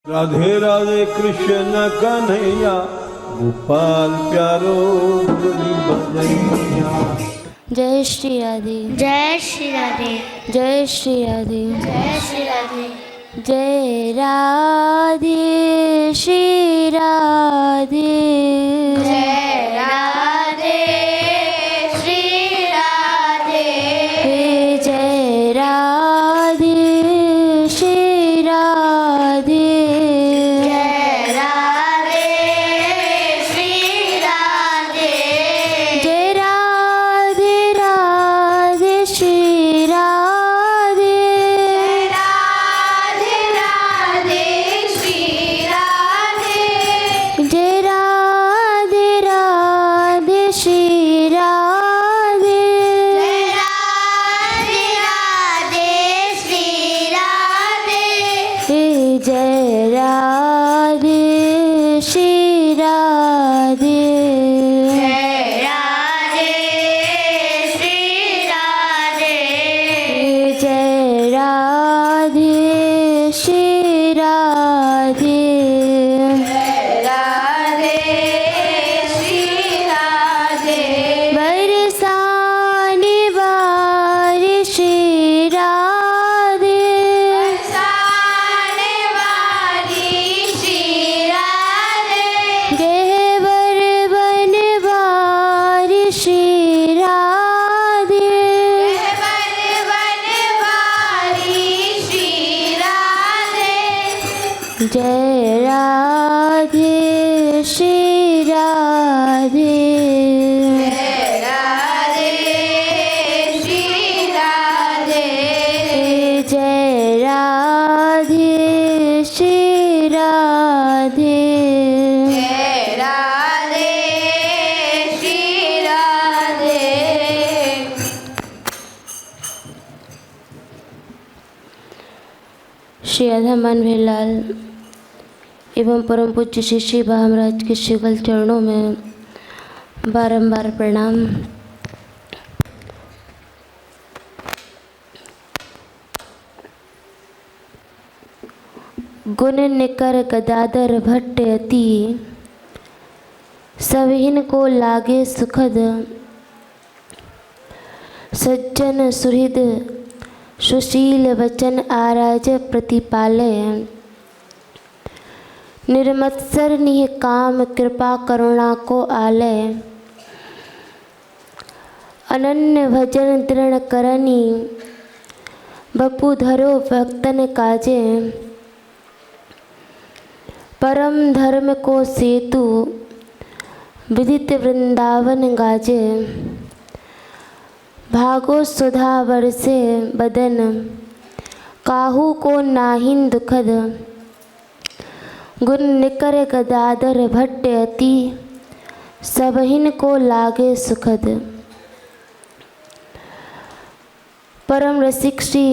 राधे राधे कृष्ण कन्हैया गोपाल प्यारो मुरली बजैया। जय श्री राधे, जय श्री राधे, जय श्री राधे, जय श्री राधे, जय राधे श्री राधे, जय राधे श्री राधे, जय राधे श्री राधे, जय राधे श्री राधे, जय राधे राधे श्री राधे, राधे राधे श्री राधे, जय राधे राधे श्री राधे, राधे राधे श्री राधे, जय राधे श्री राधे, जय राधे श्री राधे, जय राधे श्री राधे, राधे श्री राधे, बरसाने वाली श्री राधे, साने वाली श्री राधे, गहवर बन वाली श्री राधे, बन बन वाली श्री राधे, जय राधे श्री राधे, राधे श्री राधे, जय राधे श्री राधे, राधे श्री राधे। श्री राधा मनोहर लाल एवं परम पूज्य श्री श्री महाराज के शिवल चरणों में बारंबार प्रणाम। गुण निकर गदाधर भट्ट अति, सविहीन को लागे सुखद, सज्जन सुहृद सुशील वचन आराज प्रतिपालय, निर्मत्सर निह काम कृपा करुणा को आलय, अनन्य भजन दृढ़ करनी, बपु धरो भक्तन काजे, परम धर्म को सेतु विदित वृंदावन गाजे, भागो सुधा बरसे बदन, काहू को नाहिन दुखद, गुण निकर गदाधर भट्ट अति, सबहिन को लागे सुखद। परम रसिक श्री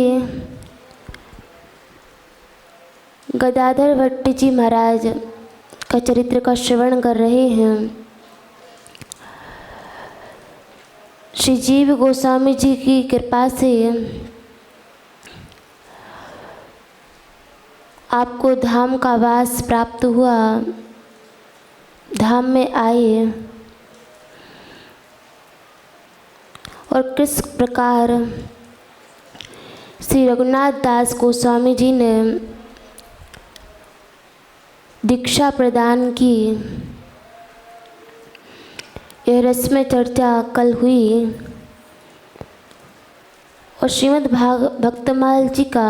गदाधर भट्ट जी महाराज का चरित्र का श्रवण कर रहे हैं। श्री जीव गोस्वामी जी की कृपा से आपको धाम का वास प्राप्त हुआ, धाम में आए और किस प्रकार श्री रघुनाथ दास गोस्वामी जी ने दीक्षा प्रदान की, यह रस्म चर्चा कल हुई। और श्रीमद् भक्तमाल जी का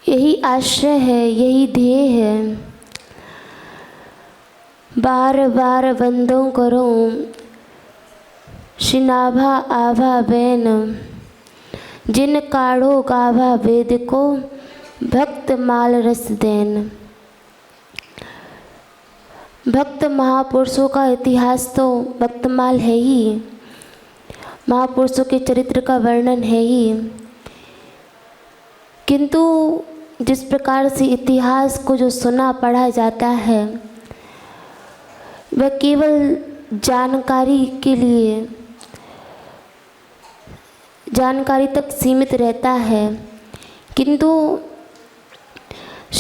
यही आश्रय है, यही ध्येय है, बार बार वंदों करो श्रीनाभा आभा बैन, जिन काढ़ो गाभा वेद को भक्त माल रस देन। भक्त महापुरुषों का इतिहास तो भक्तमाल है ही, महापुरुषों के चरित्र का वर्णन है ही, किंतु जिस प्रकार से इतिहास को जो सुना पढ़ा जाता है वह केवल जानकारी के लिए, जानकारी तक सीमित रहता है, किंतु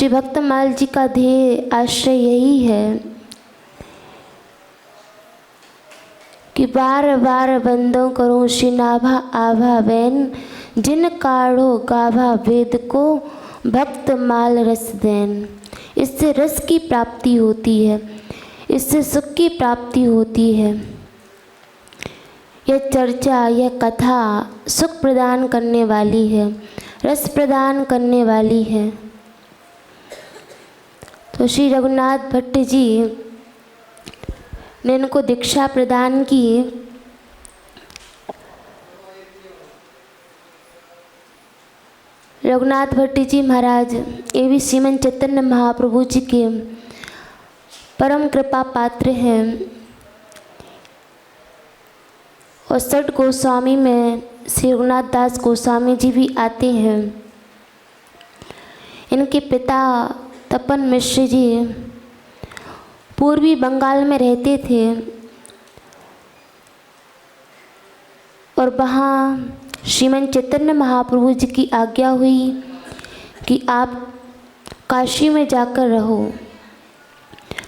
श्री भक्तमाल जी का ध्येय आश्रय यही है कि बार बार बंदों करो श्री नाभा आभा वैन, जिन काढ़ो गाभा वेद को भक्त माल रस देन। इससे रस की प्राप्ति होती है, इससे सुख की प्राप्ति होती है। यह चर्चा, यह कथा सुख प्रदान करने वाली है, रस प्रदान करने वाली है। तो श्री रघुनाथ भट्ट जी ने इनको दीक्षा प्रदान की। रघुनाथ भट्ट जी महाराज ये भी श्रीमन चैतन्य महाप्रभु जी के परम कृपा पात्र हैं और सठ गोस्वामी में श्री रघुनाथ दास गोस्वामी जी भी आते हैं। इनके पिता तपन मिश्र जी पूर्वी बंगाल में रहते थे और वहाँ श्रीमन चैतन्य महाप्रभु जी की आज्ञा हुई कि आप काशी में जाकर रहो,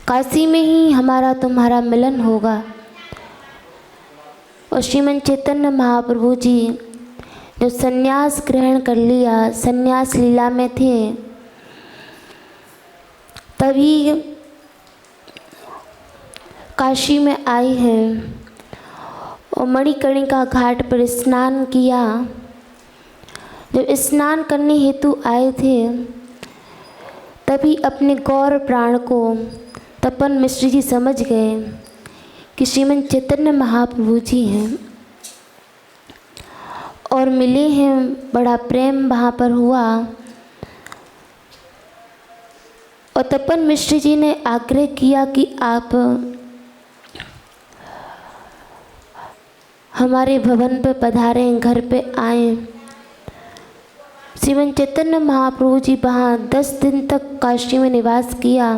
काशी में ही हमारा तुम्हारा मिलन होगा। और श्रीमन चैतन्य महाप्रभु जी जब संन्यास ग्रहण कर लिया, संन्यास लीला में थे, तभी काशी में आए हैं और मणिकर्णिका घाट पर स्नान किया। जब स्नान करने हेतु आए थे तभी अपने गौर प्राण को तपन मिश्र जी समझ गए कि श्रीमन चैतन्य महाप्रभु जी हैं और मिले हैं। बड़ा प्रेम वहाँ पर हुआ और तपन मिश्र जी ने आग्रह किया कि आप हमारे भवन पे पधारें, घर पे आएं। श्रीमन चैतन्य महाप्रभु जी वहाँ 10 दिन तक काशी में निवास किया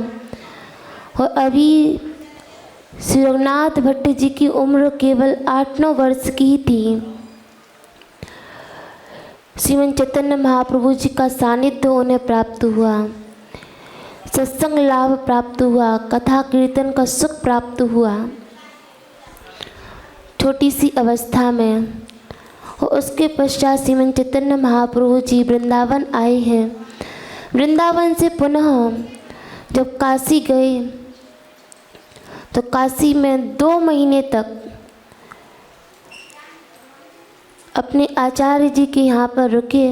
और अभी श्री रघुनाथ भट्ट जी की उम्र केवल 8-9 वर्ष की ही थी। श्रीमन चैतन्य महाप्रभु जी का सानिध्य उन्हें प्राप्त हुआ, सत्संग लाभ प्राप्त हुआ, कथा कीर्तन का सुख प्राप्त हुआ छोटी सी अवस्था में। और उसके पश्चात श्रीमन चैतन्य महाप्रभु जी वृंदावन आए हैं। वृंदावन से पुनः जब काशी गए तो काशी में 2 महीने तक अपने आचार्य जी के यहाँ पर रुके,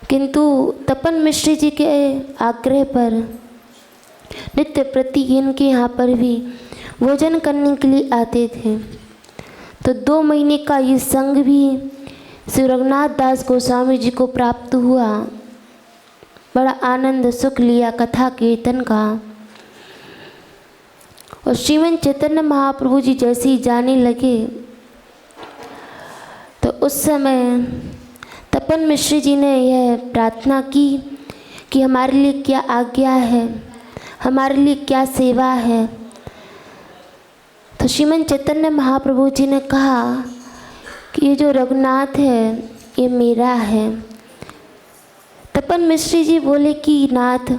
किंतु तपन मिश्र जी के आग्रह पर नित्य प्रति इनके यहाँ पर भी भोजन करने के लिए आते थे। तो 2 महीने का ये संग भी श्री रघुनाथ दास गोस्वामी जी को प्राप्त हुआ। बड़ा आनंद सुख लिया कथा कीर्तन का। और श्रीमन चैतन्य महाप्रभु जी जैसे ही जाने लगे तो उस समय तपन मिश्र जी ने यह प्रार्थना की कि हमारे लिए क्या आज्ञा है, हमारे लिए क्या सेवा है। तो श्रीमन चैतन्य महाप्रभु जी ने कहा कि ये जो रघुनाथ है ये मेरा है। तपन मिश्र जी बोले कि नाथ,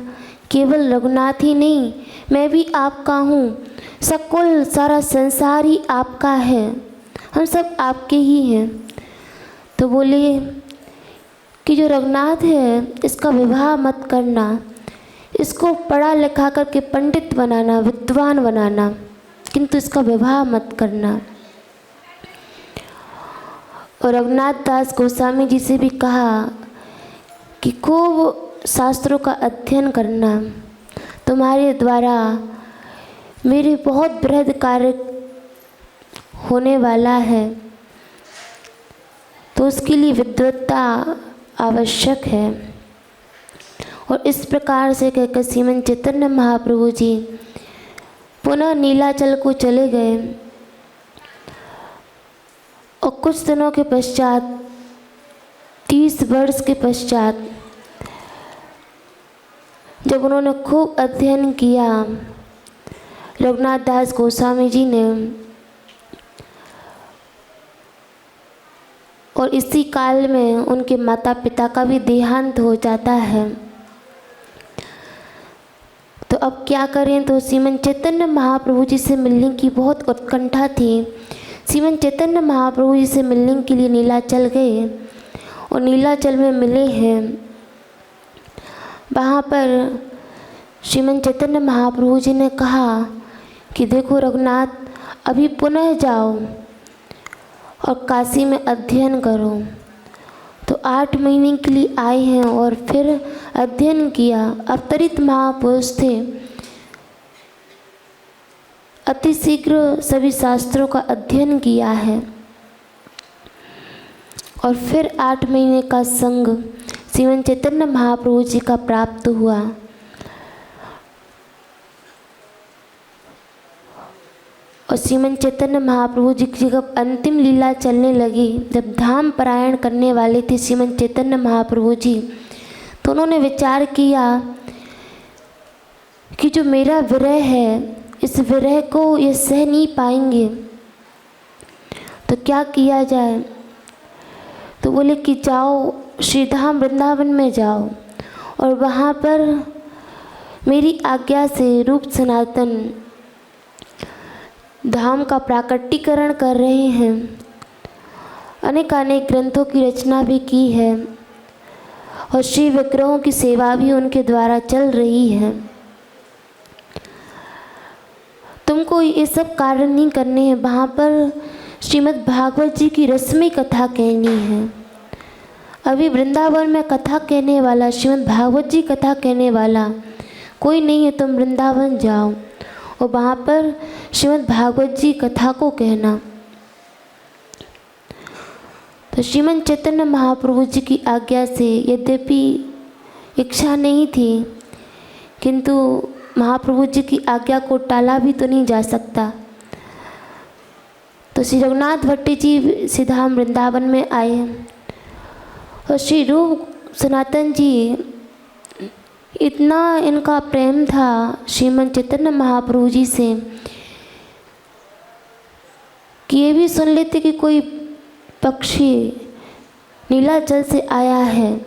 केवल रघुनाथ ही नहीं, मैं भी आपका हूँ, सकुल सारा संसार ही आपका है, हम सब आपके ही हैं। तो बोले कि जो रघुनाथ है इसका विवाह मत करना, इसको पढ़ा लिखा करके पंडित बनाना, विद्वान बनाना, किंतु इसका विवाह मत करना। और रघुनाथ दास गोस्वामी जी से भी कहा कि खूब शास्त्रों का अध्ययन करना, तुम्हारे द्वारा मेरे बहुत बृहद कार्य होने वाला है, तो उसके लिए विद्वत्ता आवश्यक है। और इस प्रकार से कहकर श्रीमन चैतन्य महाप्रभु जी पुनः नीलाचल को चले गए। और कुछ दिनों के पश्चात 30 वर्ष के पश्चात जब उन्होंने खूब अध्ययन किया रघुनाथ दास गोस्वामी जी ने, और इसी काल में उनके माता पिता का भी देहांत हो जाता है। अब क्या करें। तो श्रीमन चैतन्य महाप्रभु जी से मिलने की बहुत उत्कंठा थी। श्रीमन चैतन्य महाप्रभु जी से मिलने के लिए नीलाचल गए और नीलाचल में मिले हैं। वहाँ पर श्रीमन चैतन्य महाप्रभु जी ने कहा कि देखो रघुनाथ, अभी पुनः जाओ और काशी में अध्ययन करो। तो 8 महीने के लिए आए हैं और फिर अध्ययन किया। अवतरित महापुरुष थे, अति शीघ्र सभी शास्त्रों का अध्ययन किया है और फिर 8 महीने का संग श्रीमन चैतन्य महाप्रभु जी का प्राप्त हुआ। और श्रीमन चैतन्य महाप्रभु जी की जब अंतिम लीला चलने लगी, जब धाम परायण करने वाले थे श्रीमन चैतन्य महाप्रभु जी, तो उन्होंने विचार किया कि जो मेरा विरह है, इस विरह को ये सह नहीं पाएंगे, तो क्या किया जाए। तो बोले कि जाओ श्रीधाम वृंदावन में जाओ और वहाँ पर मेरी आज्ञा से रूप सनातन धाम का प्राकटीकरण कर रहे हैं। अनेक ग्रंथों की रचना भी की है और श्री विग्रहों की सेवा भी उनके द्वारा चल रही है। तुमको ये सब कार्य नहीं करने हैं, वहाँ पर श्रीमद् भागवत जी की रस्मी कथा कहनी है। अभी वृंदावन में कथा कहने वाला, श्रीमद् भागवत जी कथा कहने वाला कोई नहीं है। तुम वृंदावन जाओ और वहाँ पर श्रीमद् भागवत जी कथा को कहना। तो श्रीमन चैतन्य महाप्रभु जी की आज्ञा से, यद्यपि इच्छा नहीं थी, किंतु महाप्रभु जी की आज्ञा को टाला भी तो नहीं जा सकता। तो श्री रघुनाथ भट्टी जी सीधाम वृंदावन में आए और श्री रूप सनातन जी, इतना इनका प्रेम था श्रीमन चैतन्य महाप्रभु जी से कि ये भी सुन लेते कि कोई पक्षी नीलाचल से आया है,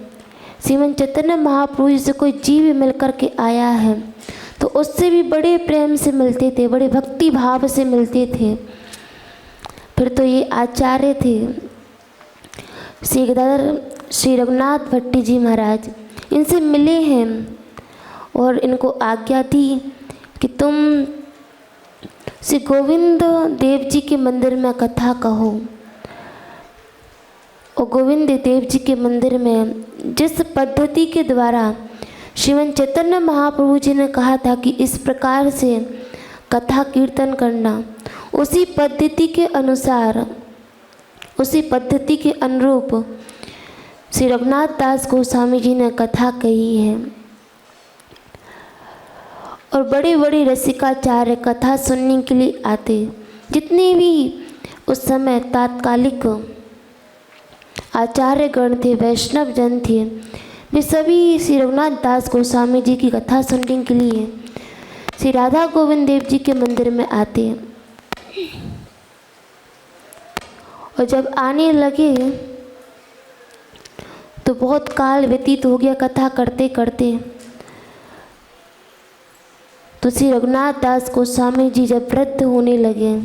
श्रीमन चैतन्य महाप्रभु जी से कोई जीव मिल कर के आया है, तो उससे भी बड़े प्रेम से मिलते थे, बड़े भक्ति भाव से मिलते थे। फिर तो ये आचार्य थे श्री गदाधर श्री रघुनाथ भट्टी जी महाराज, इनसे मिले हैं और इनको आज्ञा दी कि तुम श्री गोविंद देव जी के मंदिर में कथा कहो। और गोविंद देव जी के मंदिर में जिस पद्धति के द्वारा श्रीमन चैतन्य महाप्रभु जी ने कहा था कि इस प्रकार से कथा कीर्तन करना, उसी पद्धति के अनुसार, उसी पद्धति के अनुरूप श्री रघुनाथ दास गोस्वामी जी ने कथा कही है। और बड़े बड़े रसिकाचार्य कथा सुनने के लिए आते, जितने भी उस समय तात्कालिक आचार्यगण थे, वैष्णव जन थे, वे सभी श्री रघुनाथ दास गोस्वामी जी की कथा सुनने के लिए श्री राधा गोविंद देव जी के मंदिर में आते। और जब आने लगे तो बहुत काल व्यतीत हो गया कथा करते करते। तो श्री रघुनाथ दास गोस्वामी जी जब वृद्ध होने लगे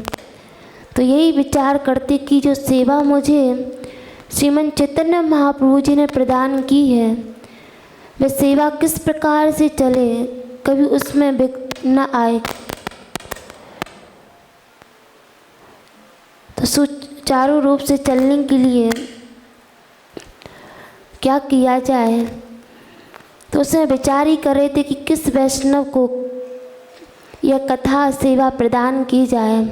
तो यही विचार करते कि जो सेवा मुझे श्रीमन चैतन्य महाप्रभु जी ने प्रदान की है, वह सेवा किस प्रकार से चले, कभी उसमें विघ्न न आए। तो सुचारू रूप से चलने के लिए क्या किया जाए। तो उसमें विचार ही कर रहे थे कि किस वैष्णव को यह कथा सेवा प्रदान की जाए।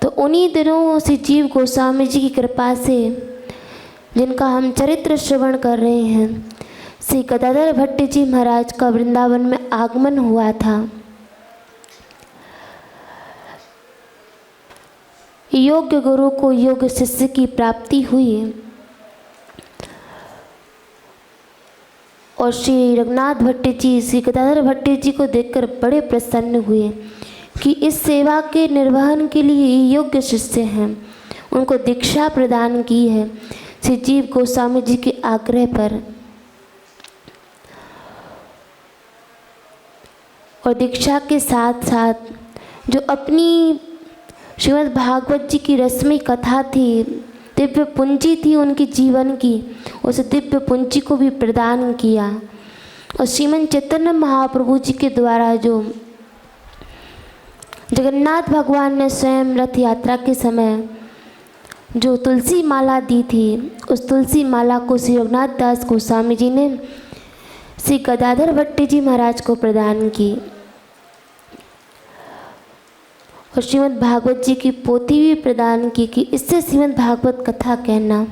तो उन्हीं दिनों श्री जीव गोस्वामी जी की कृपा से, जिनका हम चरित्र श्रवण कर रहे हैं, श्री गदाधर भट्टी जी महाराज का वृंदावन में आगमन हुआ था। योग्य गुरु को योग्य शिष्य की प्राप्ति हुई और श्री रघुनाथ भट्टी जी श्री गदाधर भट्टी जी को देखकर बड़े प्रसन्न हुए कि इस सेवा के निर्वहन के लिए योग्य शिष्य हैं। उनको दीक्षा प्रदान की है श्री जीव गोस्वामी जी के आग्रह पर। और दीक्षा के साथ साथ जो अपनी श्रीमद् भागवत जी की रस्मी कथा थी, दिव्य पूंजी थी उनके जीवन की, उस दिव्य पूंजी को भी प्रदान किया। और श्रीमद् चैतन्य महाप्रभु जी के द्वारा जो जगन्नाथ भगवान ने स्वयं रथ यात्रा के समय जो तुलसी माला दी थी, उस तुलसी माला को श्री रघुनाथ दास गोस्वामी जी ने श्री गदाधर भट्टी जी महाराज को प्रदान की। और श्रीमद् भागवत जी की पोथी भी प्रदान की कि इससे श्रीमद् भागवत कथा कहना।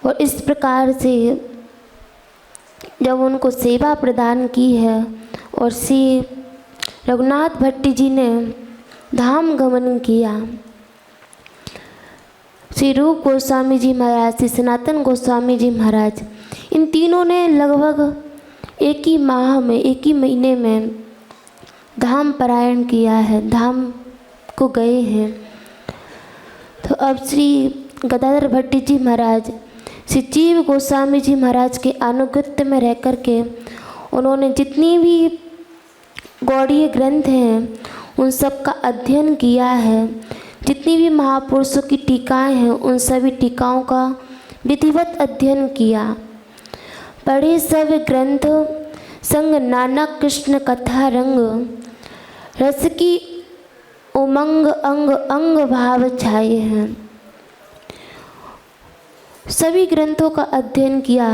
और इस प्रकार से जब उनको सेवा प्रदान की है और श्री रघुनाथ भट्टी जी ने धाम गमन किया, श्री रूप गोस्वामी जी महाराज, श्री सनातन गोस्वामी जी महाराज, इन तीनों ने लगभग एक ही माह में, एक ही महीने में धाम परायण किया है, धाम को गए हैं। तो अब श्री गदाधर भट्टी जी महाराज श्री जीव गोस्वामी जी महाराज के अनुगत्य में रह कर के उन्होंने जितनी भी गौड़ीय ग्रंथ हैं उन सब का अध्ययन किया है। जितनी भी महापुरुषों की टीकाएं हैं उन सभी टीकाओं का विधिवत अध्ययन किया। पढ़े सब ग्रंथ संग नाना कृष्ण कथा रंग, रस की उमंग अंग अंग भाव छाए हैं। सभी ग्रंथों का अध्ययन किया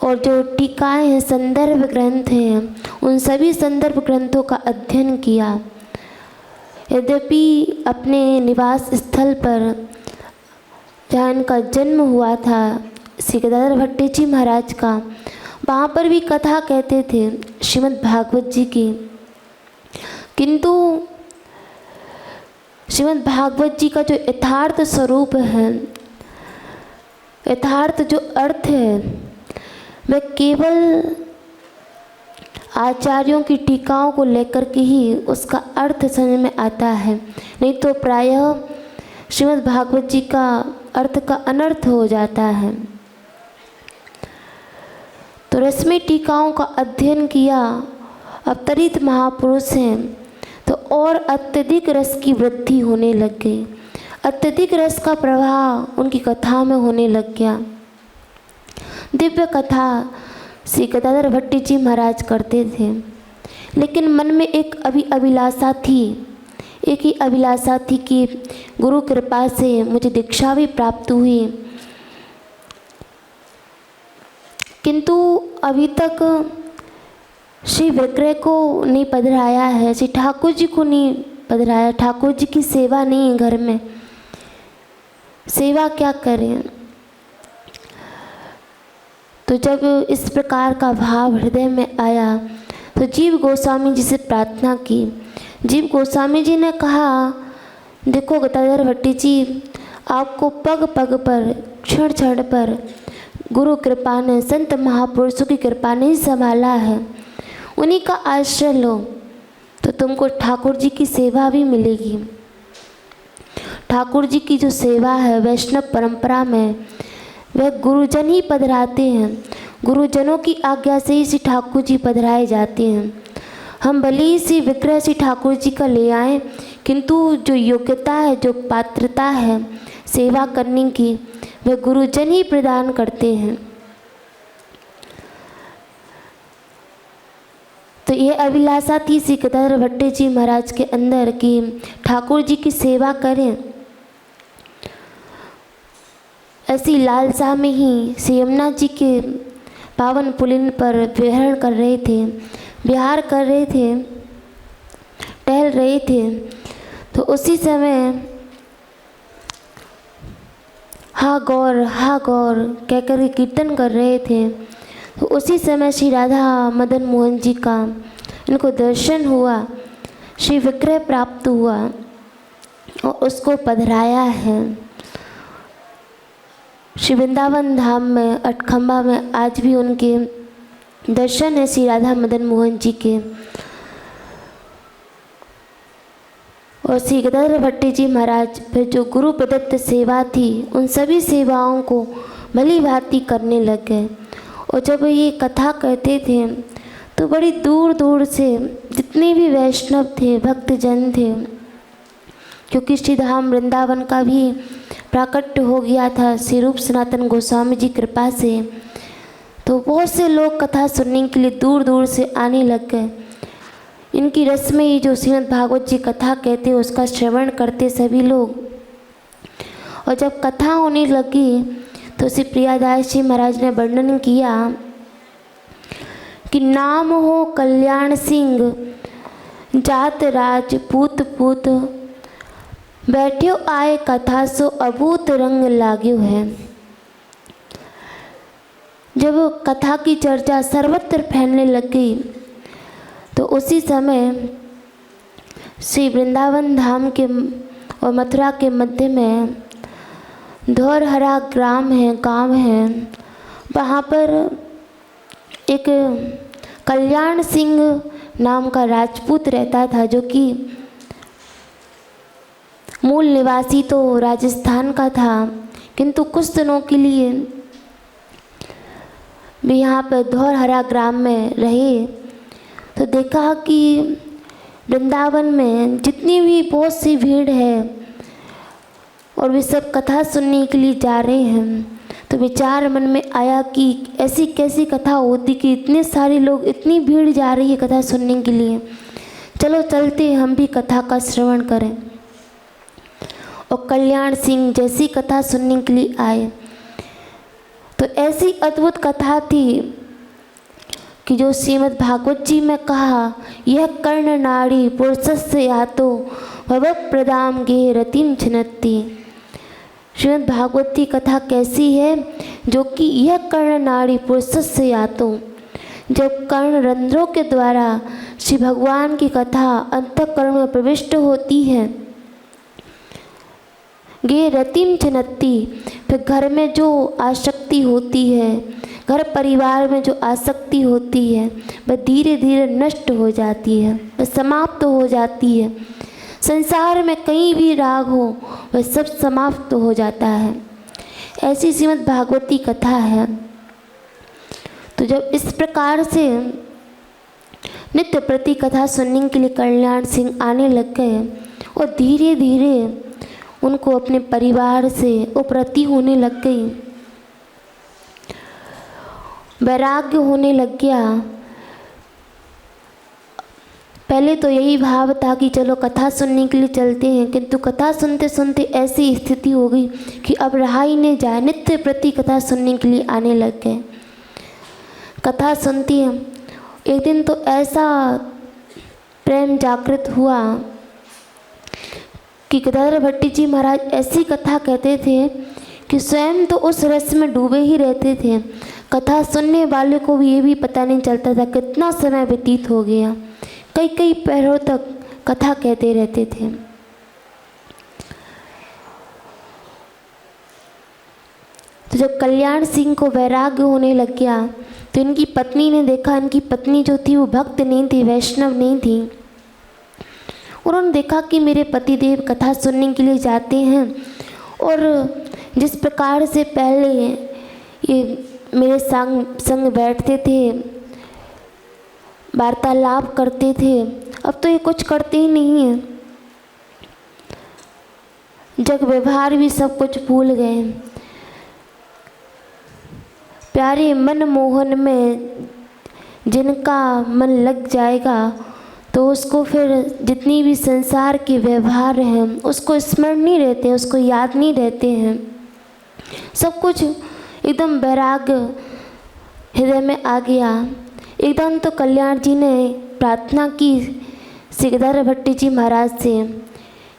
और जो टीकाएं हैं, संदर्भ ग्रंथ हैं, उन सभी संदर्भ ग्रंथों का अध्ययन किया। यद्यपि अपने निवास स्थल पर जहाँ इनका जन्म हुआ था श्री गदाधर भट्टी जी महाराज का, वहाँ पर भी कथा कहते थे श्रीमद् भागवत जी की, किंतु श्रीमद् भागवत जी का जो यथार्थ स्वरूप है, यथार्थ जो अर्थ है, वह केवल आचार्यों की टीकाओं को लेकर के ही उसका अर्थ समझ में आता है, नहीं तो प्रायः श्रीमद् भागवत जी का अर्थ का अनर्थ हो जाता है। तो रस्मी टीकाओं का अध्ययन किया। अवतरित महापुरुष हैं तो और अत्यधिक रस की वृद्धि होने लग गई, अत्यधिक रस का प्रवाह उनकी कथा में होने लग गया। दिव्य कथा श्री गदाधर भट्टी जी महाराज करते थे, लेकिन मन में एक अभिलाषा थी, एक ही अभिलाषा थी कि गुरु कृपा से मुझे दीक्षा भी प्राप्त हुई, किंतु अभी तक श्री विग्रह को नहीं पधराया है, श्री ठाकुर जी को नहीं पधराया, ठाकुर जी की सेवा नहीं है घर में, सेवा क्या करें। तो जब इस प्रकार का भाव हृदय में आया तो जीव गोस्वामी जी से प्रार्थना की। जीव गोस्वामी जी ने कहा, देखो गदाधर भट्टी जी, आपको पग पग पर, क्षण क्षण पर गुरु कृपा ने, संत महापुरुषों की कृपा ने ही संभाला है, उन्हीं का आश्रय लो तो तुमको ठाकुर जी की सेवा भी मिलेगी। ठाकुर जी की जो सेवा है वैष्णव परंपरा में, वह गुरुजन ही पधराते हैं, गुरुजनों की आज्ञा से ही श्री ठाकुर जी पधराए जाते हैं। हम भले ही श्री विग्रह श्री ठाकुर जी का ले आएँ, किंतु जो योग्यता है, जो पात्रता है सेवा करने की, वह गुरुजन ही प्रदान करते हैं। तो ये अभिलाषा थी श्री गदाधर भट्टी जी महाराज के अंदर कि ठाकुर जी की सेवा करें। ऐसी लालसा में ही श्री यमुना जी के पावन पुलिन पर विहरण कर रहे थे, विहार कर रहे थे, टहल रहे थे। तो उसी समय हा गौर कहकर कीर्तन कर रहे थे। तो उसी समय श्री राधा मदन मोहन जी का इनको दर्शन हुआ, श्री विग्रह प्राप्त हुआ और उसको पधराया है। श्री वृंदावन धाम में अठखंबा में आज भी उनके दर्शन है श्री राधा मदन मोहन जी के। और श्री गदाधर भट्टी जी महाराज फिर जो गुरु प्रदत्त सेवा थी, उन सभी सेवाओं को भली भांति करने लग गए और जब ये कथा कहते थे तो बड़ी दूर दूर से जितने भी वैष्णव थे, भक्तजन थे, क्योंकि श्रीधाम वृंदावन का भी प्राकट्य हो गया था श्री रूप सनातन गोस्वामी जी कृपा से, तो बहुत से लोग कथा सुनने के लिए दूर दूर से आने लग गए। इनकी रस्में ये जो श्रीमद् भागवत जी कथा कहते उसका श्रवण करते सभी लोग। और जब कथा होने लगी तो श्री प्रियादास जी महाराज ने वर्णन किया कि नाम हो कल्याण सिंह जात राज पूत पूत, बैठ्यो आए कथा सो अभूत रंग लाग्यो है। जब कथा की चर्चा सर्वत्र फैलने लग गई तो उसी समय श्री वृंदावन धाम के और मथुरा के मध्य में धौरहरा ग्राम है, गांव है, वहाँ पर एक कल्याण सिंह नाम का राजपूत रहता था, जो कि मूल निवासी तो राजस्थान का था, किंतु कुछ दिनों के लिए भी यहाँ पर धौरहरा ग्राम में रहे। तो देखा कि वृंदावन में जितनी भी बहुत सी भीड़ है और वे सब कथा सुनने के लिए जा रहे हैं, तो विचार मन में आया कि ऐसी कैसी कथा होती कि इतने सारे लोग, इतनी भीड़ जा रही है कथा सुनने के लिए, चलो चलते हम भी कथा का श्रवण करें। और कल्याण सिंह जैसी कथा सुनने के लिए आए तो ऐसी अद्भुत कथा थी कि जो श्रीमद् भागवत जी में कहा, यह कर्ण नाड़ी पुरुषस्य यातो भव प्रदाम गे रतिम छिनत्ति। श्रीमद् भागवत की कथा कैसी है, जो कि यह कर्ण नाड़ी पुरुषस्य यातो, जब कर्ण रंध्रों के द्वारा श्री भगवान की कथा अंतःकरण में प्रविष्ट होती है, गे रतिम छिनत्ति, फिर घर में जो आसक्ति होती है, घर परिवार में जो आसक्ति होती है, वह धीरे धीरे नष्ट हो जाती है, वह समाप्त हो जाती है। संसार में कहीं भी राग हो वह सब समाप्त हो जाता है। ऐसी श्रीमद् भागवती कथा है। तो जब इस प्रकार से नित्य प्रति कथा सुनने के लिए कल्याण सिंह आने लग गए और धीरे धीरे उनको अपने परिवार से उपरति होने लग गई, वैराग्य होने लग गया। पहले तो यही भाव था कि चलो कथा सुनने के लिए चलते हैं, किंतु कथा सुनते सुनते ऐसी स्थिति हो गई कि अब रहा ही नहीं जाए, नित्य प्रति कथा सुनने के लिए आने लग गए। कथा सुनती हैं। एक दिन तो ऐसा प्रेम जागृत हुआ कि गदाधर भट्टी जी महाराज ऐसी कथा कहते थे कि स्वयं तो उस रस में डूबे ही रहते थे, कथा सुनने वाले को भी ये भी पता नहीं चलता था कितना समय व्यतीत हो गया। कई कई पहरों तक कथा कहते रहते थे। तो जब कल्याण सिंह को वैराग्य होने लग गया तो इनकी पत्नी ने देखा, इनकी पत्नी जो थी वो भक्त नहीं थी, वैष्णव नहीं थी। उन्होंने देखा कि मेरे पतिदेव कथा सुनने के लिए जाते हैं और जिस प्रकार से पहले ये मेरे संग बैठते थे, वार्तालाप करते थे, अब तो ये कुछ करते ही नहीं हैं। जग व्यवहार भी सब कुछ भूल गए। प्यारे मन मोहन में जिनका मन लग जाएगा तो उसको फिर जितनी भी संसार के व्यवहार हैं उसको स्मरण नहीं रहते, उसको याद नहीं रहते हैं। सब कुछ एकदम वैराग्य हृदय में आ गया। एकदम तो कल्याण जी ने प्रार्थना की श्री गदाधर भट्टी जी महाराज से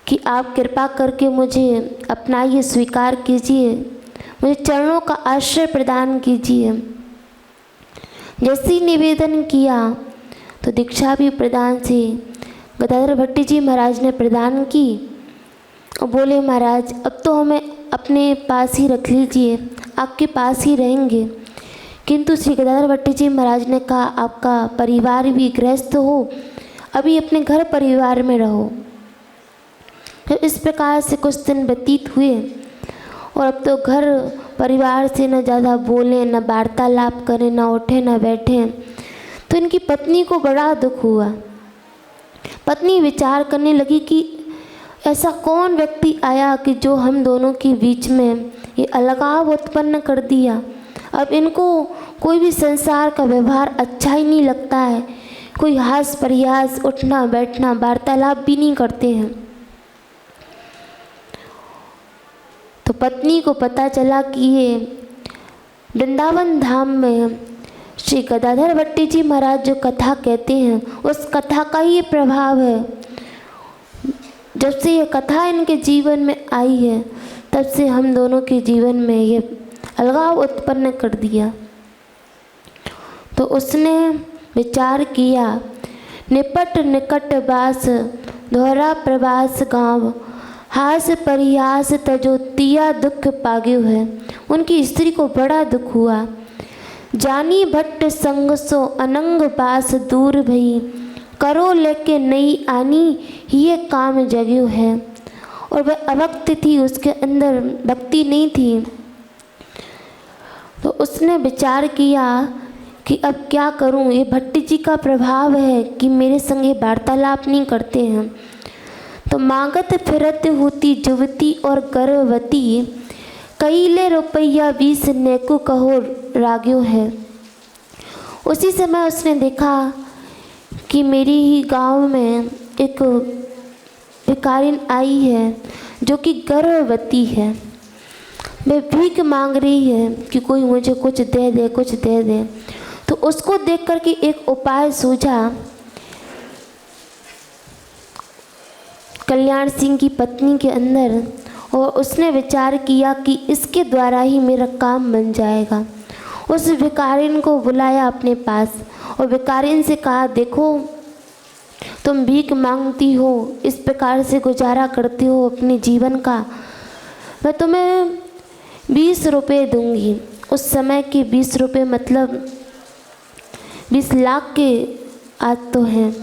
कि आप कृपा करके मुझे अपनाइए, स्वीकार कीजिए, मुझे चरणों का आश्रय प्रदान कीजिए। जैसे निवेदन किया तो दीक्षा भी प्रदान से गदाधर भट्टी जी महाराज ने प्रदान की और बोले, महाराज अब तो हमें अपने पास ही रख लीजिए, आपके पास ही रहेंगे। किंतु श्री गदाधर भट्टी जी महाराज ने कहा, आपका परिवार भी गृहस्थ हो, अभी अपने घर परिवार में रहो। तो इस प्रकार से कुछ दिन व्यतीत हुए और अब तो घर परिवार से न ज़्यादा बोलें, न वार्तालाप करें, न उठे न बैठे। तो इनकी पत्नी को बड़ा दुख हुआ। पत्नी विचार करने लगी कि ऐसा कौन व्यक्ति आया कि जो हम दोनों के बीच में ये अलगाव उत्पन्न कर दिया। अब इनको कोई भी संसार का व्यवहार अच्छा ही नहीं लगता है, कोई हास प्रयास, उठना बैठना, वार्तालाप भी नहीं करते हैं। तो पत्नी को पता चला कि ये वृंदावन धाम में श्री गदाधर भट्टी जी महाराज जो कथा कहते हैं, उस कथा का ही ये प्रभाव है। जब से ये कथा इनके जीवन में आई है, तब से हम दोनों के जीवन में ये अलगाव उत्पन्न कर दिया। तो उसने विचार किया, निपट निकट बास दोहरा प्रवास गाँव, हास परिहास तजो तिया दुख पाग्यो है। उनकी स्त्री को बड़ा दुख हुआ। जानी भट्ट संग सो अनंग बास दूर भई, करो लेके नई आनी ये काम जग्यो है। और वह अभक्त थी, उसके अंदर भक्ति नहीं थी। तो उसने विचार किया कि अब क्या करूं, ये भट्टी जी का प्रभाव है कि मेरे संग ये वार्तालाप नहीं करते हैं। तो मांगत फिरत होती जुवती और गर्भवती, कईले रुपया 20 नेकु कहो राग्यो है। उसी समय उसने देखा कि मेरी ही गांव में एक भिखारिन आई है जो कि गर्भवती है। वह भीख मांग रही है कि कोई मुझे कुछ दे दे, कुछ दे दे। तो उसको देख कर के एक उपाय सूझा। कल्याण सिंह की पत्नी के अंदर, और उसने विचार किया कि इसके द्वारा ही मेरा काम बन जाएगा। उस भिखारिन को बुलाया अपने पास और भिखारिन से कहा, देखो तुम भीख मांगती हो, इस प्रकार से गुजारा करती हो अपने जीवन का, मैं तुम्हें 20 रुपये दूंगी। उस समय के 20 रुपये मतलब 20 लाख के आज तो हैं,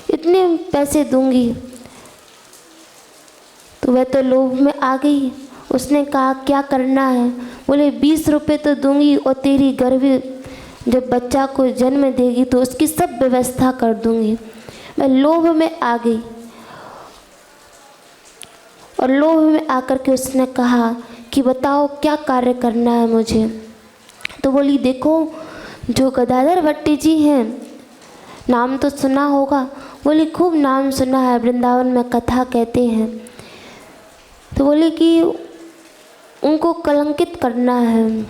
इतने पैसे दूंगी। तो वह तो लोभ में आ गई। उसने कहा क्या करना है? बोले 20 रुपये तो दूंगी और तेरी गर्भ जब बच्चा को जन्म देगी तो उसकी सब व्यवस्था कर दूंगी। मैं लोभ में आ गई और लोभ में आकर के उसने कहा कि बताओ क्या कार्य करना है मुझे। तो बोली देखो जो गदाधर भट्टी जी हैं, नाम तो सुना होगा। बोली खूब नाम सुना है, वृंदावन में कथा कहते हैं। तो बोली कि उनको कलंकित करना है।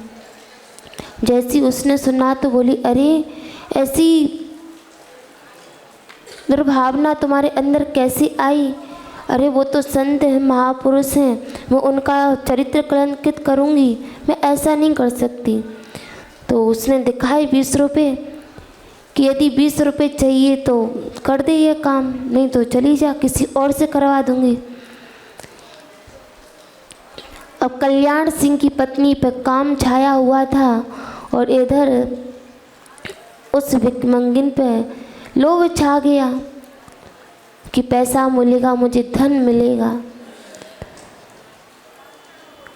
जैसी उसने सुना तो बोली अरे ऐसी दुर्भावना तुम्हारे अंदर कैसे आई? अरे वो तो संत हैं, महापुरुष हैं, मैं उनका चरित्र कलंकित करूँगी? मैं ऐसा नहीं कर सकती। तो उसने दिखाए 20 रुपये कि यदि 20 रुपये चाहिए तो कर दे ये काम, नहीं तो चली जा, किसी और से करवा दूँगी। अब कल्याण सिंह की पत्नी पर काम छाया हुआ था और इधर उस भिखमंगिन पे लोभ छा गया कि पैसा मिलेगा, मुझे धन मिलेगा।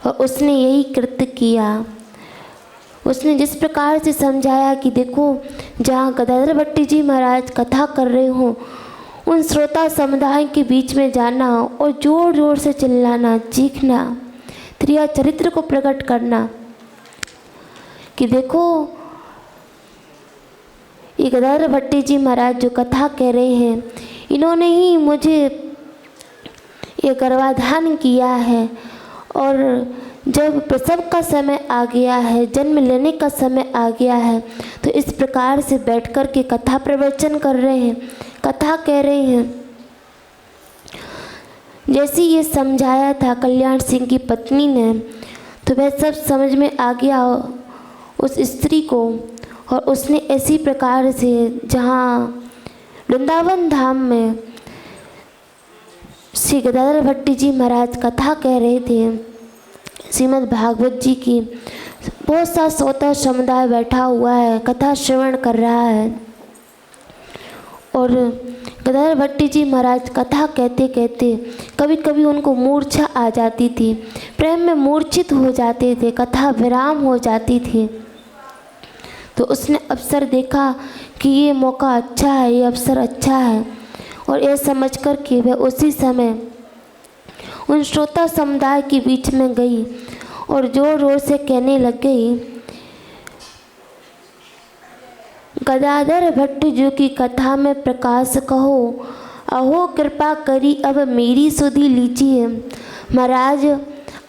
और उसने यही कृत्य किया। उसने जिस प्रकार से समझाया कि देखो जहाँ गदाधर भट्टी जी महाराज कथा कर रहे हो, उन श्रोता समुदाय के बीच में जाना और ज़ोर ज़ोर से चिल्लाना, चीखना, त्रिया चरित्र को प्रकट करना कि देखो ये गदाधर भट्टी जी महाराज जो कथा कह रहे हैं, इन्होंने ही मुझे ये गर्भाधान किया है और जब प्रसव का समय आ गया है, जन्म लेने का समय आ गया है, तो इस प्रकार से बैठ कर के कथा प्रवचन कर रहे हैं, कथा कह रहे हैं। जैसे ये समझाया था कल्याण सिंह की पत्नी ने, तो वह सब समझ में आ गया उस स्त्री को। और उसने ऐसी प्रकार से जहाँ वृंदावन धाम में श्री गदाधर भट्टी जी महाराज कथा कह रहे थे, श्रीमद् भागवत जी की, बहुत सा श्रोता समुदाय बैठा हुआ है, कथा श्रवण कर रहा है। और गदाधर भट्टी जी महाराज कथा कहते कहते कभी कभी उनको मूर्छा आ जाती थी, प्रेम में मूर्छित हो जाते थे, कथा विराम हो जाती थी। तो उसने अवसर देखा कि ये मौका अच्छा है, ये अवसर अच्छा है, और यह समझ कर के वह उसी समय उन श्रोता समुदाय के बीच में गई और जोर जोर से कहने लग गई, गदाधर भट्ट जी की कथा में प्रकाश कहो, अहो कृपा करी अब मेरी सुधि लीजिए। महाराज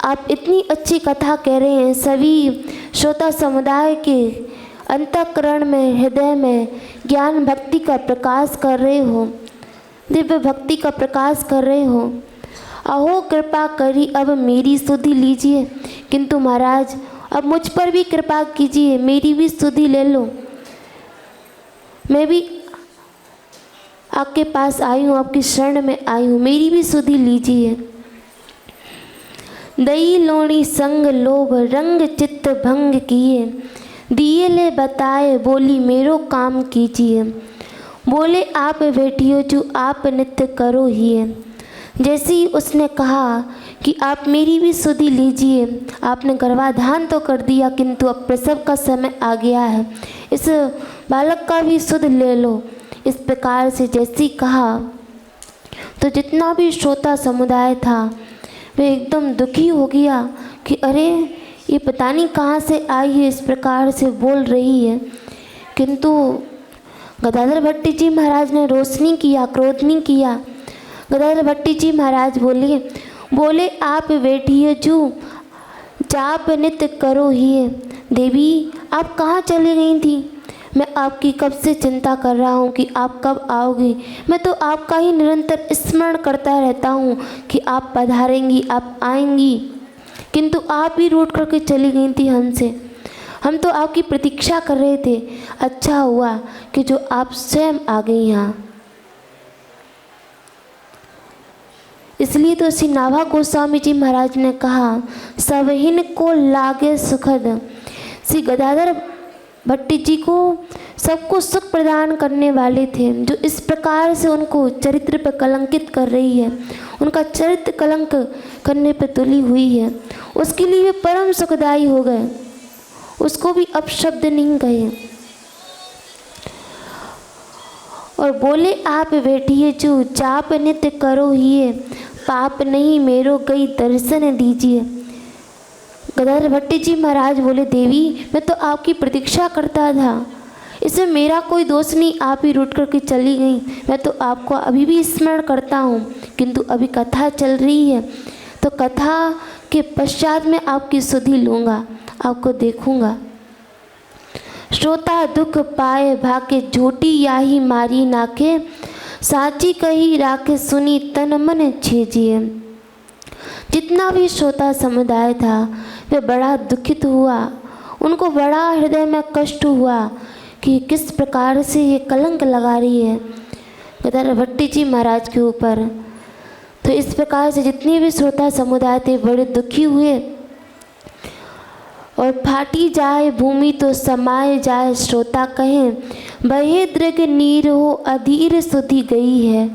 आप इतनी अच्छी कथा कह रहे हैं, सभी श्रोता समुदाय के अंतःकरण में, हृदय में ज्ञान भक्ति का प्रकाश कर रहे हो, दिव्य भक्ति का प्रकाश कर रहे हो। अहो कृपा करी अब मेरी सुधि लीजिए, किंतु महाराज अब मुझ पर भी कृपा कीजिए, मेरी भी सुधि ले लो। मैं भी आपके पास आई हूँ, आपकी शरण में आई हूँ, मेरी भी सुधि लीजिए। दई लोणी संग लोभ रंग चित्त भंग किए, दिए ले बताए बोली मेरो काम कीजिए। बोले आप बैठियो जो आप नित्य करो ही। जैसे ही उसने कहा कि आप मेरी भी सुधि लीजिए, आपने गर्भाधान तो कर दिया, किंतु अब प्रसव का समय आ गया है, इस बालक का भी सुध ले लो। इस प्रकार से जैसे ही कहा तो जितना भी श्रोता समुदाय था वह एकदम दुखी हो गया कि अरे ये पता नहीं कहाँ से आई है, इस प्रकार से बोल रही है। किंतु गदाधर भट्टी जी महाराज ने रोष नहीं किया, क्रोध नहीं किया। गदाधर भट्टी जी महाराज बोले आप बैठिए जो जाप नित्य करो ही। देवी आप कहाँ चली गई थी? मैं आपकी कब से चिंता कर रहा हूँ कि आप कब आओगी। मैं तो आपका ही निरंतर स्मरण करता रहता हूँ कि आप पधारेंगी, आप आएंगी, किंतु आप ही रूठ करके चली गई थी हमसे। हम तो आपकी प्रतीक्षा कर रहे थे, अच्छा हुआ कि जो आप स्वयं आ गई यहाँ। इसलिए तो श्री नाभा गोस्वामी जी महाराज ने कहा, सबहिन को लागे सुखद। श्री गदाधर भट्टी जी को सबको सुख प्रदान करने वाले थे, जो इस प्रकार से उनको चरित्र पर कलंकित कर रही है, उनका चरित्र कलंक करने पर तुली हुई है, उसके लिए वे परम सुखदायी हो गए, उसको भी अपशब्द नहीं कहे। और बोले आप बैठिए जो जाप नित्य करो ही, पाप नहीं मेरो गई दर्शन दीजिए। गदाधर भट्टी जी महाराज बोले, देवी मैं तो आपकी प्रतीक्षा करता था, इसमें मेरा कोई दोष नहीं, आप ही रूठ करके चली गई। मैं तो आपको अभी भी स्मरण करता हूँ, किंतु अभी कथा चल रही है, तो कथा के पश्चात में आपकी सुधि लूँगा, आपको देखूँगा। श्रोता दुख पाए भाके झूठी याही मारी नाके, साची कही राखे सुनी तन मन छेजिए। जितना भी श्रोता समुदाय था वह बड़ा दुखित हुआ, उनको बड़ा हृदय में कष्ट हुआ कि किस प्रकार से ये कलंक लगा रही है गदाधर भट्टी जी महाराज के ऊपर। तो इस प्रकार से जितने भी श्रोता समुदाय थे बड़े दुखी हुए। और फाटी जाए भूमि तो समाये जाए, श्रोता कहें बहे दृग नीर हो अधीर सुधि गई है।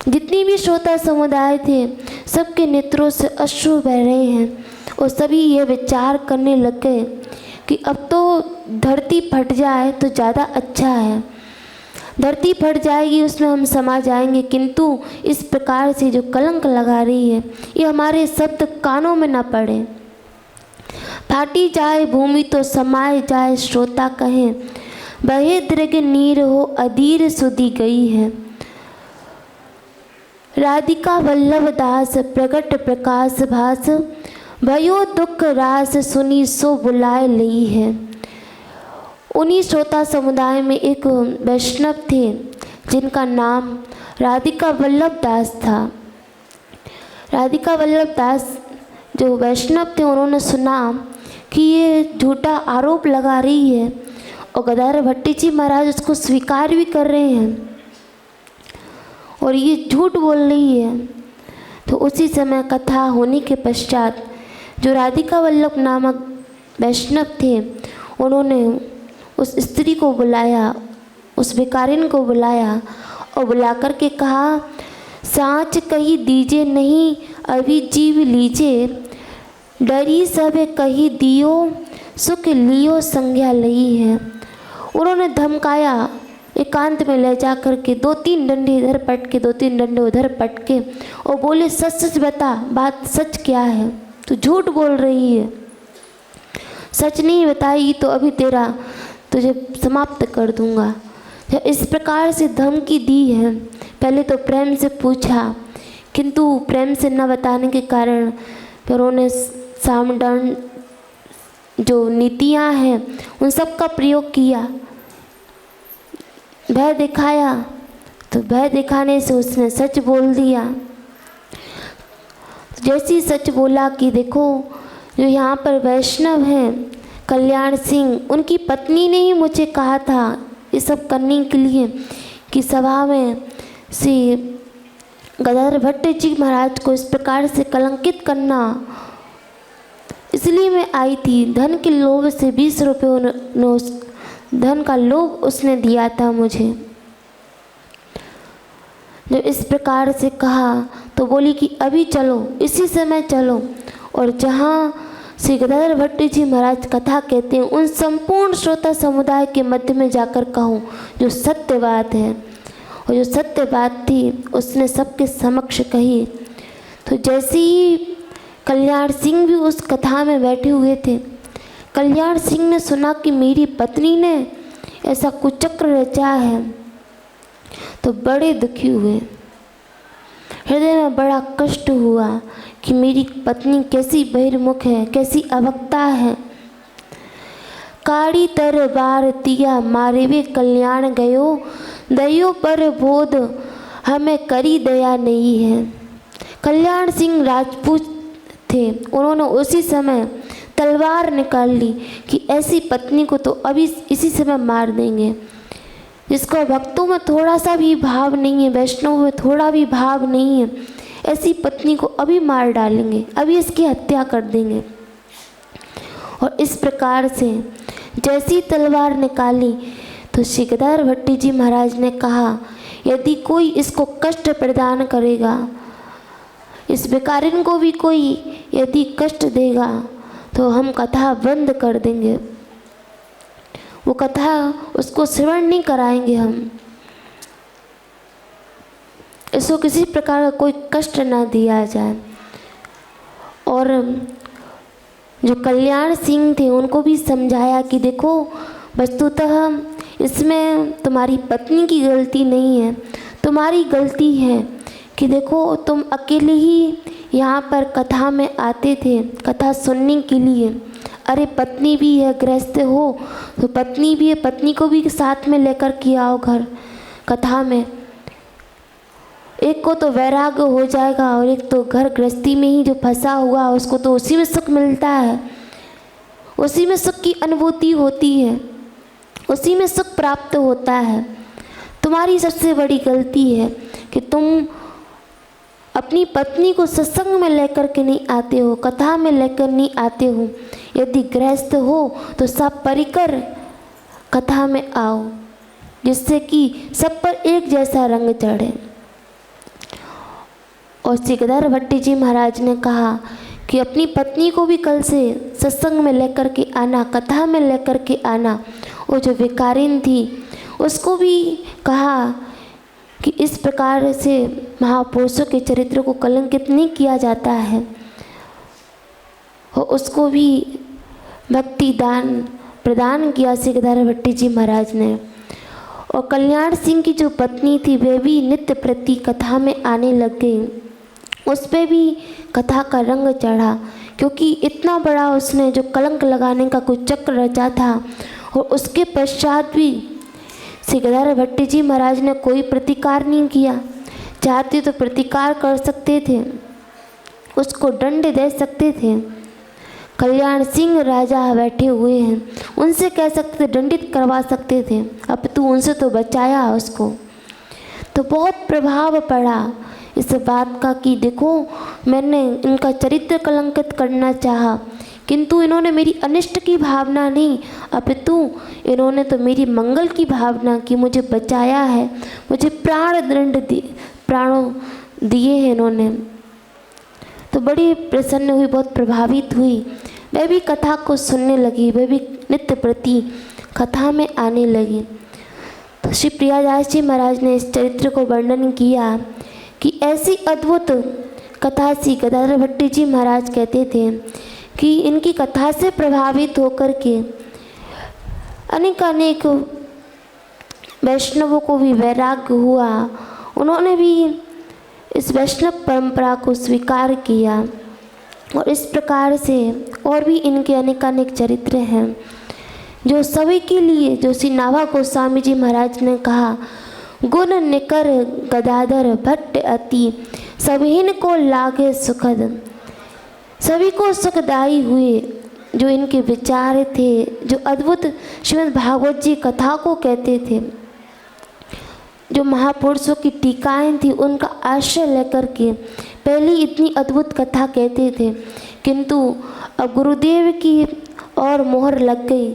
जितनी भी श्रोता समुदाय थे सबके नेत्रों से अश्रु बह रहे हैं और सभी ये विचार करने लग गए कि अब तो धरती फट जाए तो ज़्यादा अच्छा है, धरती फट जाएगी उसमें हम समा जाएंगे, किंतु इस प्रकार से जो कलंक लगा रही है ये हमारे शब्द कानों में ना पड़े। फाटी जाए भूमि तो समाये जाए, श्रोता कहें बहे दृग नीर हो अधीर सुधि गई है। राधिका वल्लभ दास प्रगट प्रकाश भास, भयो दुख रास सुनी सो बुलाए लई है। उन्हीं श्रोता समुदाय में एक वैष्णव थे जिनका नाम राधिका वल्लभ दास था। राधिका वल्लभ दास जो वैष्णव थे उन्होंने सुना कि ये झूठा आरोप लगा रही है और गदाधर भट्टी जी महाराज उसको स्वीकार भी कर रहे हैं और ये झूठ बोल रही है। तो उसी समय कथा होने के पश्चात जो राधिका वल्लभ नामक वैष्णव थे उन्होंने उस स्त्री को बुलाया, उस भिखारिन को बुलाया और बुलाकर के कहा, साँच कही दीजे नहीं अभी जीव लीजे, डरी सब कही दियो सुख लियो संज्ञा लई है। उन्होंने धमकाया, एकांत में ले जा कर के 2-3 डंडे इधर पटके 2-3 डंडे उधर पटके और बोले, सच सच बता, बात सच क्या है, तू झूठ बोल रही है, सच नहीं बताई तो अभी तुझे समाप्त कर दूंगा। जब इस प्रकार से धमकी दी है, पहले तो प्रेम से पूछा, किंतु प्रेम से न बताने के कारण फिर उन्होंने सामदंड जो नीतियाँ हैं उन सब का प्रयोग किया, भय दिखाया, तो भय दिखाने से उसने सच बोल दिया। जैसी सच बोला कि देखो जो यहाँ पर वैष्णव हैं कल्याण सिंह, उनकी पत्नी ने ही मुझे कहा था ये सब करने के लिए कि सभा में श्री गदाधर भट्ट जी महाराज को इस प्रकार से कलंकित करना, इसलिए मैं आई थी। धन के लोभ से 20 रुपये उस धन का लोभ उसने दिया था मुझे। जब इस प्रकार से कहा तो बोली कि अभी चलो, इसी समय चलो, और जहाँ श्री गदाधर भट्ट जी महाराज कथा कहते हैं उन संपूर्ण श्रोता समुदाय के मध्य में जाकर कहूँ जो सत्य बात है। और जो सत्य बात थी उसने सबके समक्ष कही। तो जैसे ही कल्याण सिंह भी उस कथा में बैठे हुए थे, कल्याण सिंह ने सुना कि मेरी पत्नी ने ऐसा कुचक्र रचा है, तो बड़े दुखी हुए, हृदय में बड़ा कष्ट हुआ कि मेरी पत्नी कैसी बहिर्मुख है, कैसी अभक्ता है। काड़ी तर बार तिया मारे वे कल्याण गयो, दयो पर बोध हमें करी दया नहीं है। कल्याण सिंह राजपूत थे, उन्होंने उसी समय तलवार निकाल ली कि ऐसी पत्नी को तो अभी इसी समय मार देंगे, जिसको भक्तों में थोड़ा सा भी भाव नहीं है, वैष्णव में थोड़ा भी भाव नहीं है, ऐसी पत्नी को अभी मार डालेंगे, अभी इसकी हत्या कर देंगे। और इस प्रकार से जैसी तलवार निकाली तो श्री गदाधर भट्ट जी महाराज ने कहा, यदि कोई इसको कष्ट प्रदान करेगा, इस बेकारिन को भी कोई यदि कष्ट देगा तो हम कथा बंद कर देंगे, वो कथा उसको श्रवण नहीं कराएंगे हम, इसको किसी प्रकार का कोई कष्ट ना दिया जाए। और जो कल्याण सिंह थे उनको भी समझाया कि देखो वस्तुतः इसमें तुम्हारी पत्नी की गलती नहीं है, तुम्हारी गलती है कि देखो तुम अकेले ही यहाँ पर कथा में आते थे कथा सुनने के लिए। अरे पत्नी भी है, गृहस्थ हो तो पत्नी भी है, पत्नी को भी साथ में लेकर के आओ घर कथा में। एक को तो वैराग्य हो जाएगा और एक तो घर गृहस्थी में ही जो फंसा हुआ उसको तो उसी में सुख मिलता है, उसी में सुख की अनुभूति होती है, उसी में सुख प्राप्त होता है। तुम्हारी सबसे बड़ी गलती है कि तुम अपनी पत्नी को सत्संग में लेकर के नहीं आते हो, कथा में लेकर नहीं आते हो। यदि गृहस्थ हो तो सब परिकर कथा में आओ, जिससे कि सब पर एक जैसा रंग चढ़े। और श्री गदाधर भट्ट जी महाराज ने कहा कि अपनी पत्नी को भी कल से सत्संग में लेकर के आना, कथा में लेकर के आना। वो जो विकारिन थी उसको भी कहा कि इस प्रकार से महापुरुषों के चरित्र को कलंकित नहीं किया जाता है। और उसको भी भक्ति दान प्रदान किया श्री गदाधर भट्ट जी महाराज ने। और कल्याण सिंह की जो पत्नी थी वे भी नित्य प्रति कथा में आने लग गई, उस पर भी कथा का रंग चढ़ा, क्योंकि इतना बड़ा उसने जो कलंक लगाने का कुछ चक्र रचा था। और उसके पश्चात भी श्री गदाधर भट्ट जी महाराज ने कोई प्रतिकार नहीं किया। चाहते तो प्रतिकार कर सकते थे, उसको दंड दे सकते थे। कल्याण सिंह राजा बैठे हुए हैं, उनसे कह सकते थे, दंडित करवा सकते थे, अब तू उनसे तो बचाया उसको। तो बहुत प्रभाव पड़ा इस बात का कि देखो मैंने इनका चरित्र कलंकित करना चाहा किंतु इन्होंने मेरी अनिष्ट की भावना नहीं, अपितु इन्होंने तो मेरी मंगल की भावना की, मुझे बचाया है, मुझे प्राणों दिए हैं इन्होंने। तो बड़ी प्रसन्न हुई, बहुत प्रभावित हुई। वह भी कथा को सुनने लगी, वह भी नित्य प्रति कथा में आने लगी। तो श्री प्रियादास जी महाराज ने इस चरित्र को वर्णन किया कि ऐसी अद्भुत कथा सी गदाधर भट्टी जी महाराज कहते थे कि इनकी कथा से प्रभावित होकर के अनेक वैष्णवों को भी वैराग्य हुआ। उन्होंने भी इस वैष्णव परंपरा को स्वीकार किया और इस प्रकार से और भी इनके अनेक चरित्र हैं जो सभी के लिए, जो श्री नाभा गोस्वामी जी महाराज ने कहा, गुण निकर गदाधर भट्ट अति सभिन को लागे सुखद, सभी को सुखदायी हुए। जो इनके विचार थे, जो अद्भुत श्रीमद् भागवत जी कथा को कहते थे, जो महापुरुषों की टीकाएं थी, उनका आश्रय लेकर के पहली इतनी अद्भुत कथा कहते थे, किंतु अब गुरुदेव की और मोहर लग गई।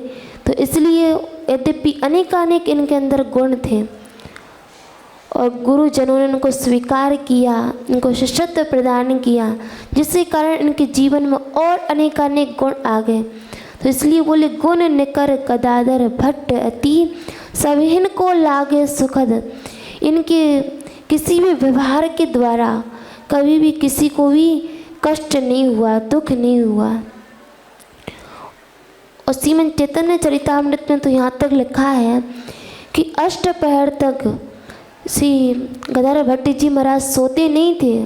तो इसलिए यद्यपि अनेक इनके अंदर गुण थे और गुरुजनों ने उनको स्वीकार किया, इनको शिष्यत्व प्रदान किया, जिसके कारण इनके जीवन में और अनेक गुण आ गए। तो इसलिए बोले गुण निकर गदाधर भट्ट अति सभिन को लागे सुखद। इनके किसी भी व्यवहार के द्वारा कभी भी किसी को भी कष्ट नहीं हुआ, दुख नहीं हुआ। और श्रीमद् चैतन्य चरितामृत में तो यहाँ तक लिखा है कि अष्टपहर तक श्री गदाधर भट्टी जी महाराज सोते नहीं थे।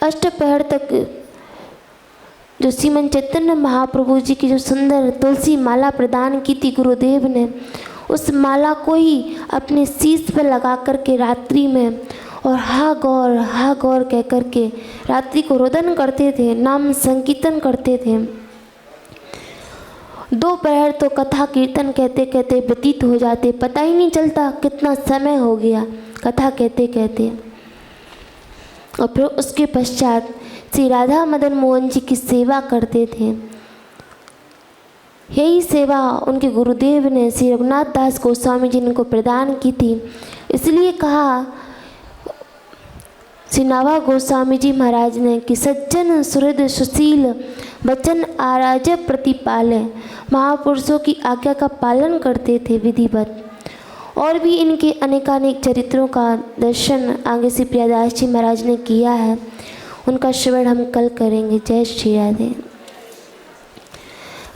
अष्टपहर तक जो श्रीमद् चैतन्य महाप्रभु जी की जो सुंदर तुलसी माला प्रदान की थी गुरुदेव ने, उस माला को ही अपने शीश पर लगा करके रात्रि में और हा गौर कह करके रात्रि को रोदन करते थे, नाम संकीर्तन करते थे। दोपहर तो कथा कीर्तन कहते कहते व्यतीत हो जाते, पता ही नहीं चलता कितना समय हो गया कथा कहते कहते। और फिर उसके पश्चात श्री राधा मदन मोहन जी की सेवा करते थे। यही सेवा उनके गुरुदेव ने श्री रघुनाथ दास गोस्वामी जी ने को प्रदान की थी। इसलिए कहा श्री नाभा गोस्वामी जी महाराज ने कि सज्जन सुहृद सुशील वचन आराज प्रतिपाले, महापुरुषों की आज्ञा का पालन करते थे विधिवत। और भी इनके अनेकानेक चरित्रों का दर्शन आगे श्री प्रियादास जी महाराज ने किया है, उनका श्रवण हम कल करेंगे। जय श्री राधे।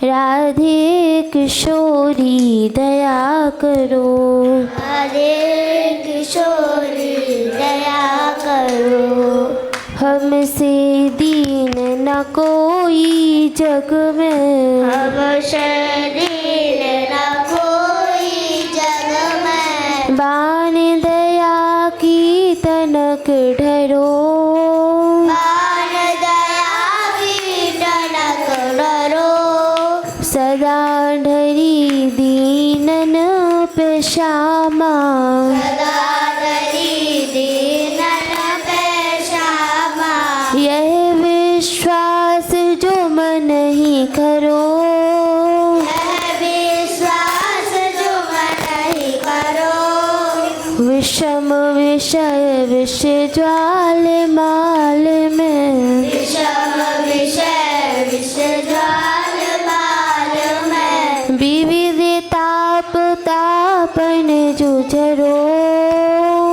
राधे किशोरी दया करो, राधे किशोरी दया करो, हमसे दीन न कोई जग में, हमसे दीन न कोई जग में, बान दया की तनक ढरो, बान दया की तनक ढरो, सदा ढरी दीनन पे श्यामा, सदा धरी दीनन पे श्यामा, यह विश्वास जो मन ही करो, यह विश्वास जो मन ही करो, विषम विषय विष ज्वाल माल में, विषम विषय विष ज्वाल माल में, विविध ताप तापन जुझरो,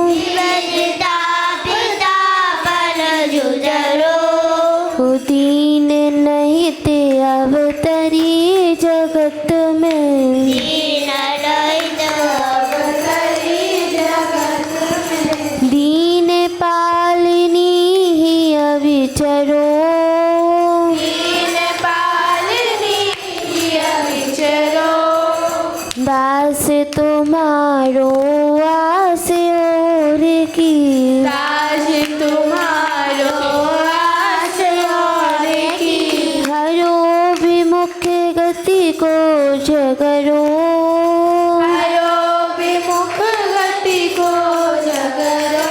विविधता पितापन जुझरो, दीन नहीं ते अवतरी जगत में, दीन रहित अवतरी जगत में, दीन पालिनी ही अविचरो, दीन पालिनी विचरो, दास तुम्हारो आस और की, दास तुम्हारो आस और की, हरो विमुख गति को जगरो, हरो विमुख गति को जगरो,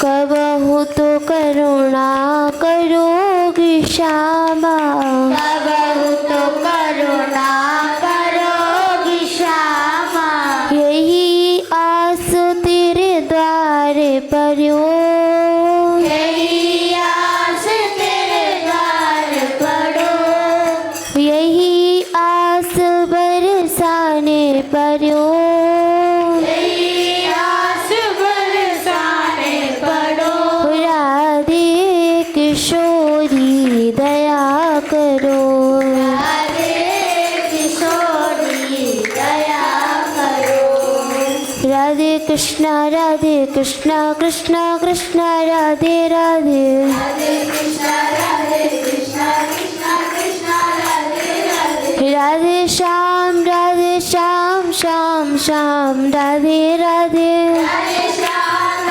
कबहु तो करुणा करोगी श्यामा, बरसाने पड़ो, आस बरसाने पड़ो। राधे किशोरी दया करो, राधे किशोरी दया करो। राधे कृष्णा कृष्णा कृष्णा राधे राधे, राधे कृष्णा कृष्णा कृष्णा राधे राधे। राधे श्याम श्याम श्याम राधे राधे, राधे श्याम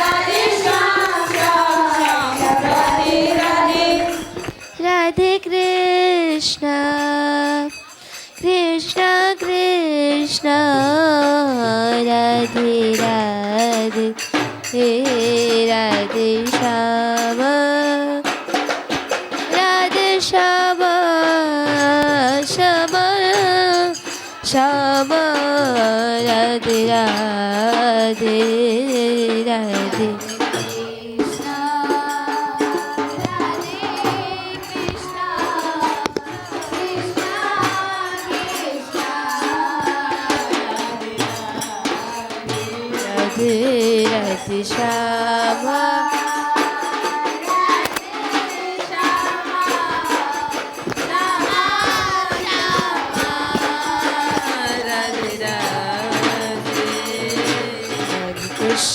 श्याम श्याम राधे राधे। राधे कृष्णा कृष्णा कृष्णा राधे राधे, हे राधे श्याम श्याम श्याम श्याम राधे राधे राधे। राधे राधे श्यामा,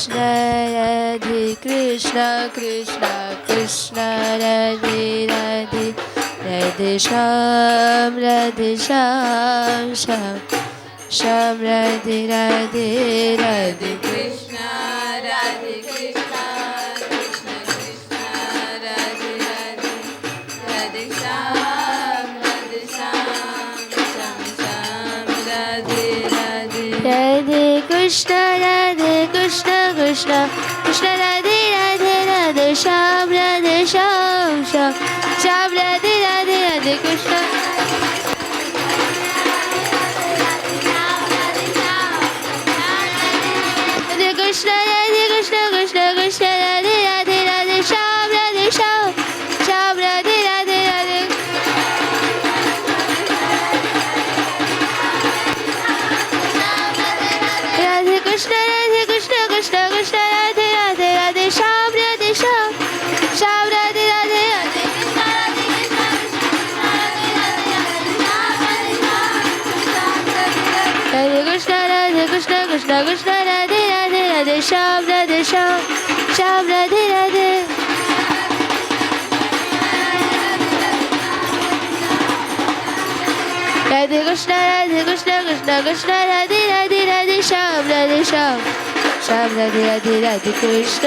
राधे कृष्ण कृष्ण कृष्ण राधे राधे, राधे श्याम श्याम श्याम राधे राधे राधे कृष्ण कृष्ण कृष्ण राधे राधे, राधे श्याम श्याम श्याम राधे राधे। राधे कृष्ण कृष्ण कृष्ण राधे राधे, राधे श्याम श्याम श्याम राधे राधे, राधे कृष्ण कृष्ण कृष्ण कृष्ण राधे राधे, राधे श्याम श्याम राधे राधे राधे। राधे कृष्ण कृष्ण राधे राधे, राधे श्याम श्याम राधे राधे राधे। राधे कृष्ण कृष्ण राधे राधे, राधे श्याम श्याम राधे राधे। राधे कृष्ण कृष्ण राधे राधे, राधे श्याम श्याम राधे राधे, राधे कृष्ण।